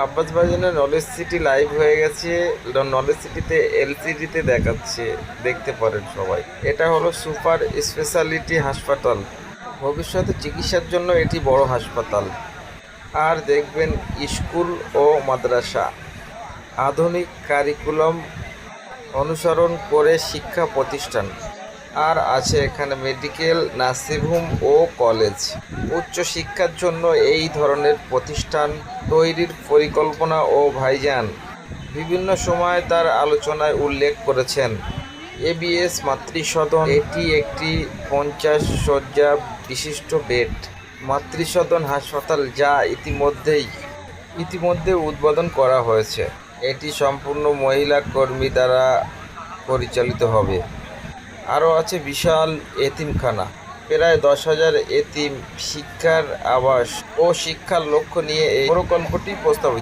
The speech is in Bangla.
আব্বাস ভাইজানের নলেজ সিটি লাইভ হয়ে গেছে। নলেজ সিটিতে এলসিডিতে দেখাচ্ছে, দেখতে পারেন সবাই। এটা হলো সুপার স্পেশালিটি হাসপাতাল। ভবিষ্যতে চিকিৎসার জন্য এটি বড় হাসপাতাল। আর দেখবেন স্কুল ও মাদ্রাসা, আধুনিক কারিকুলাম অনুসরণ করে শিক্ষা প্রতিষ্ঠান। আর আছে এখানে মেডিকেল, নার্সিং হোম ও কলেজ। উচ্চ শিক্ষার জন্য এই ধরনের প্রতিষ্ঠান তৈরির পরিকল্পনা ও ভাইজান বিভিন্ন সময় তার আলোচনায় উল্লেখ করেছেন। এবিএস মাতৃসদন, এটি একটি 50 শয্যা বিশিষ্ট বেড মাতৃসদন হাসপাতাল যা ইতিমধ্যে উদ্বোধন করা হয়েছে। এটি সম্পূর্ণ মহিলা কর্মী দ্বারা পরিচালিত হবে। আরও আছে বিশাল এতিমখানা, প্রায় 10,000 এতিম, শিক্ষার আবাস ও শিক্ষার লক্ষ্য নিয়ে এই প্রকল্পটি প্রস্তাবিত।